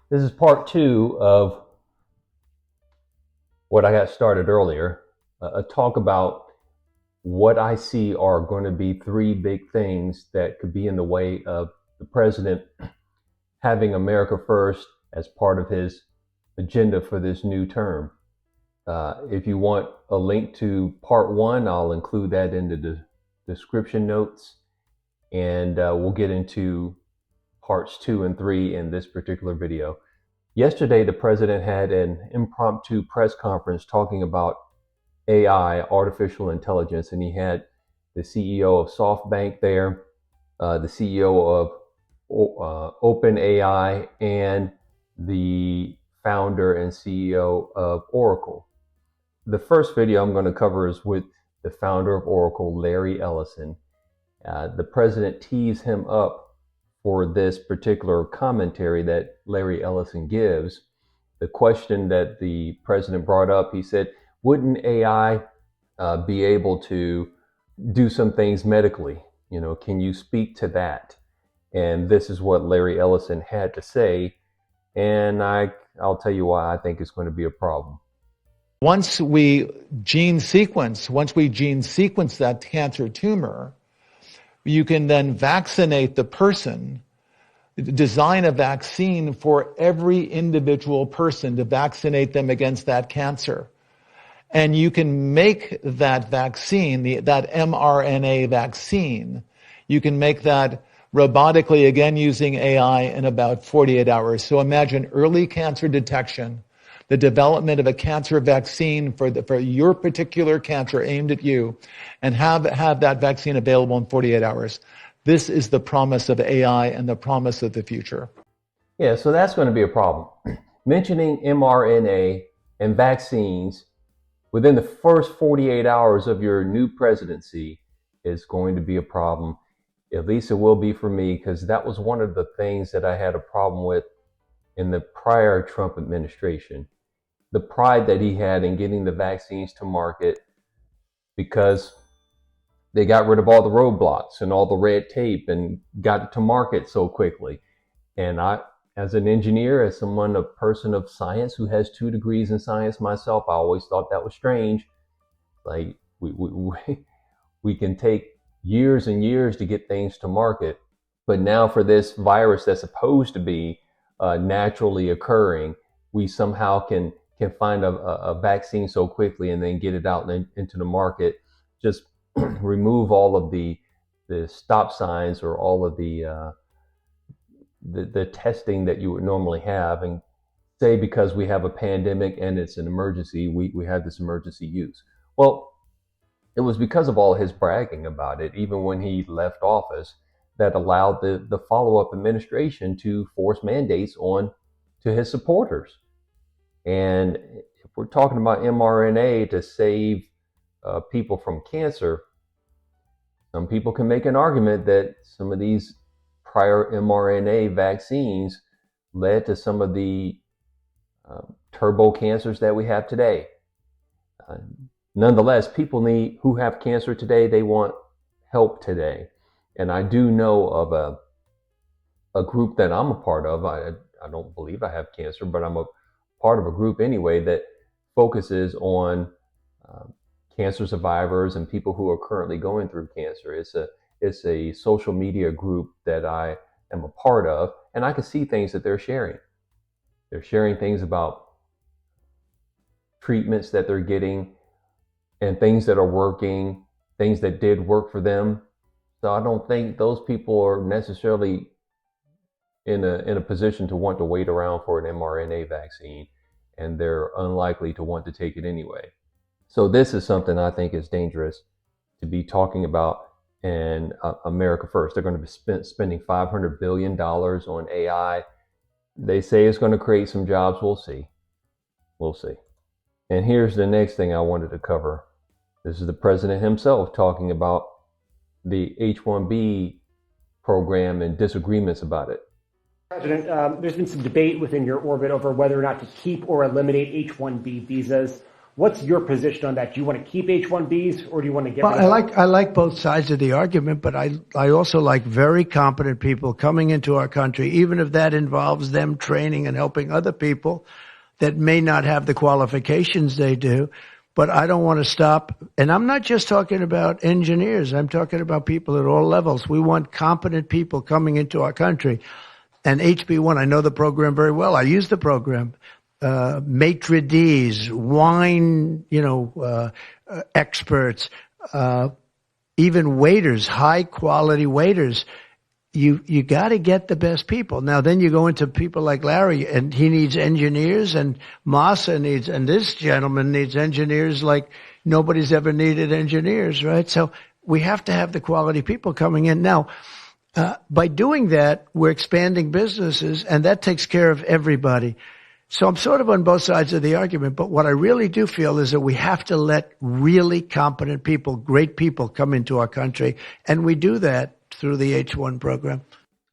This is part two of what I got started earlier, a talk about what I see are going to be three big things that could be in the way of the president having America first as part of his agenda for this new term. If you want a link to part one, I'll include that in the description notes, and we'll get into parts 2 and 3 in this particular video. Yesterday, the president had an impromptu press conference talking about AI, artificial intelligence, and he had the CEO of SoftBank there, the CEO of OpenAI, and the founder and CEO of Oracle. The first video I'm going to cover is with the founder of Oracle, Larry Ellison. The president teased him up for this particular commentary that Larry Ellison gives. The question that the president brought up, he said, wouldn't AI be able to do some things medically? You know, can you speak to that? And this is what Larry Ellison had to say. And I'll tell you why I think it's going to be a problem. Once we gene sequence that cancer tumor, you can then vaccinate the person, design a vaccine for every individual person to vaccinate them against that cancer. And you can make that vaccine, that mRNA vaccine, you can make that robotically, again using AI, in about 48 hours. So imagine early cancer detection, the development of a cancer vaccine for your particular cancer aimed at you, and have that vaccine available in 48 hours. This is the promise of AI and the promise of the future. Yeah, so that's going to be a problem. Mentioning mRNA and vaccines within the first 48 hours of your new presidency is going to be a problem. At least it will be for me, because that was one of the things that I had a problem with in the prior Trump administration. The pride that he had in getting the vaccines to market, because they got rid of all the roadblocks and all the red tape and got it to market so quickly. And I, as an engineer, as a person of science who has 2 degrees in science myself, I always thought that was strange. Like we can take years and years to get things to market, but now for this virus that's supposed to be naturally occurring, we somehow can find a vaccine so quickly and then get it out into the market. Just remove all of the stop signs or all of the testing that you would normally have, and say because we have a pandemic and it's an emergency, we have this emergency use. Well, it was because of all his bragging about it, even when he left office, that allowed the follow-up administration to force mandates on to his supporters. And if we're talking about mRNA to save people from cancer, some people can make an argument that some of these prior mRNA vaccines led to some of the turbo cancers that we have today. Nonetheless, people who have cancer today, they want help today. And I do know of a group that I'm a part of. I don't believe I have cancer, but I'm a part of a group anyway that focuses on cancer survivors and people who are currently going through cancer. It's a social media group that I am a part of, and I can see things that they're sharing. They're sharing things about treatments that they're getting and things that are working, things that did work for them. So I don't think those people are necessarily in a position to want to wait around for an mRNA vaccine, and they're unlikely to want to take it anyway. So this is something I think is dangerous to be talking about in America first. They're going to be spending $500 billion on AI. They say it's going to create some jobs. We'll see. We'll see. And here's the next thing I wanted to cover. This is the president himself talking about the H-1B program and disagreements about it. President, there's been some debate within your orbit over whether or not to keep or eliminate H-1B visas. What's your position on that? Do you want to keep H-1Bs or do you want to get Well, rid of them? I like both sides of the argument, but I also like very competent people coming into our country, even if that involves them training and helping other people that may not have the qualifications they do. But I don't want to stop. And I'm not just talking about engineers. I'm talking about people at all levels. We want competent people coming into our country. And HB1, I know the program very well. I use the program. Maitre d's, wine, experts, even waiters, high quality waiters. You got to get the best people. Now, then you go into people like Larry, and he needs engineers, and Massa needs, and this gentleman needs engineers like nobody's ever needed engineers, right? So we have to have the quality people coming in. Now, by doing that, we're expanding businesses, and that takes care of everybody. So I'm sort of on both sides of the argument, but what I really do feel is that we have to let really competent people, great people come into our country, and we do that through the H-1 program.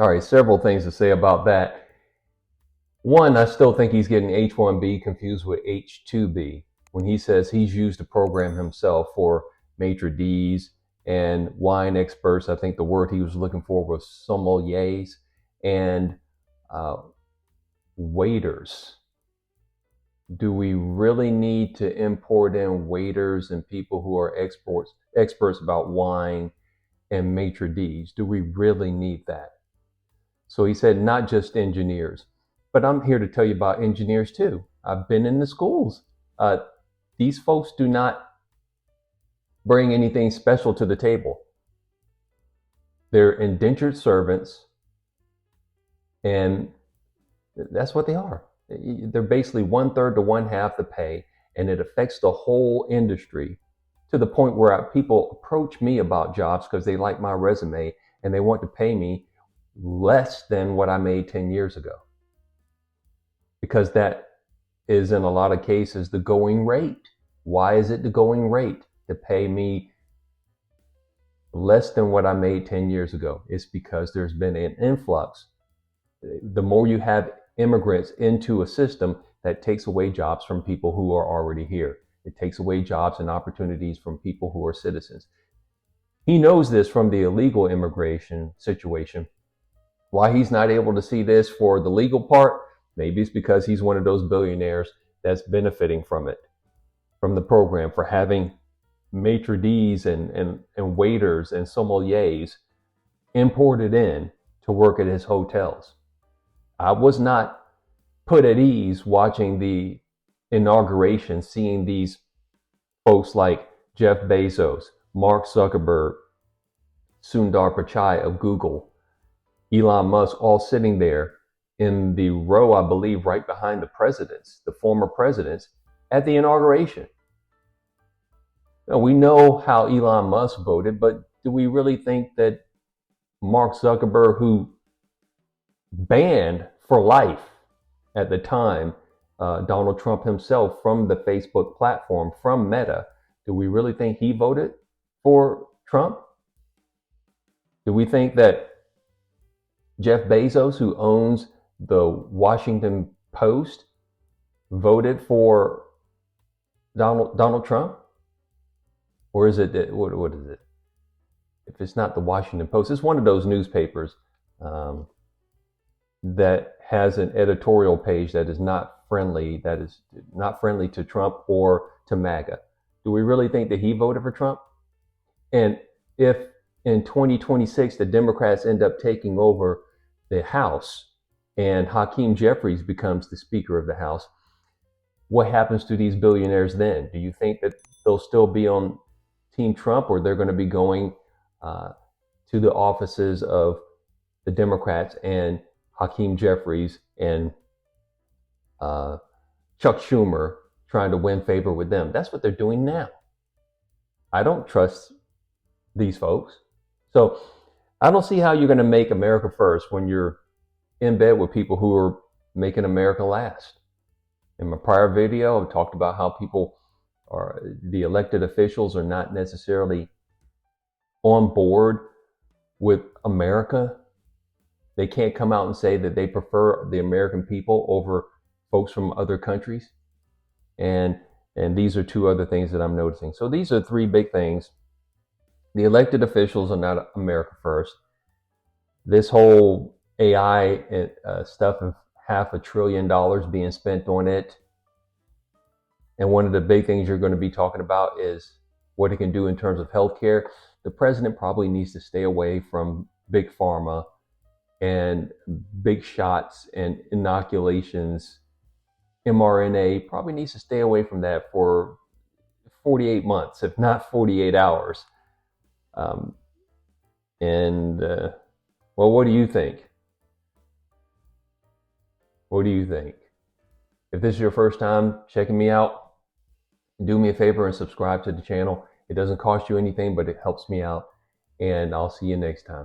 All right, several things to say about that. One, I still think he's getting H-1B confused with H-2B when he says he's used the program himself for maitre d's and wine experts. I think the word he was looking for was sommeliers and waiters. Do we really need to import in waiters and people who are experts about wine and maitre d's? Do we really need that? So he said not just engineers, but I'm here to tell you about engineers too. I've been in the schools. These folks do not bring anything special to the table. They're indentured servants, and that's what they are. They're basically 1/3 to 1/2 the pay, and it affects the whole industry to the point where people approach me about jobs because they like my resume and they want to pay me less than what I made 10 years ago. Because that is, in a lot of cases, the going rate. Why is it the going rate to pay me less than what I made 10 years ago? It's because there's been an influx. The more you have immigrants into a system, that takes away jobs from people who are already here. It takes away jobs and opportunities from people who are citizens. He knows this from the illegal immigration situation. Why he's not able to see this for the legal part, maybe it's because he's one of those billionaires that's benefiting from it, from the program, for having maitre d's and waiters and sommeliers imported in to work at his hotels. I was not put at ease watching the inauguration, seeing these folks like Jeff Bezos, Mark Zuckerberg, Sundar Pichai of Google, Elon Musk, all sitting there in the row, I believe, right behind the presidents, the former presidents, at the inauguration. Now, we know how Elon Musk voted, but do we really think that Mark Zuckerberg, who banned for life at the time Donald Trump himself from the Facebook platform, from Meta, do we really think he voted for Trump? Do we think that Jeff Bezos, who owns the Washington Post, voted for Donald Trump? Or is it that, what is it? If it's not the Washington Post, it's one of those newspapers that has an editorial page that is not friendly to Trump or to MAGA. Do we really think that he voted for Trump? And if in 2026 the Democrats end up taking over the House and Hakeem Jeffries becomes the Speaker of the House, what happens to these billionaires then? Do you think that they'll still be on Team Trump, or they're going to be going to the offices of the Democrats and Hakeem Jeffries and Chuck Schumer, trying to win favor with them? That's what they're doing now. I don't trust these folks. So I don't see how you're going to make America first when you're in bed with people who are making America last. In my prior video, I've talked about how the elected officials are not necessarily on board with America. They can't come out and say that they prefer the American people over folks from other countries. And And these are two other things that I'm noticing. So these are three big things. The elected officials are not America first. This whole AI stuff of $500 billion being spent on it. And one of the big things you're going to be talking about is what it can do in terms of healthcare. The president probably needs to stay away from big pharma and big shots and inoculations. mRNA probably needs to stay away from that for 48 months, if not 48 hours. Um, well, what do you think? What do you think? If this is your first time checking me out, do me a favor and subscribe to the channel. It doesn't cost you anything, but it helps me out. And I'll see you next time.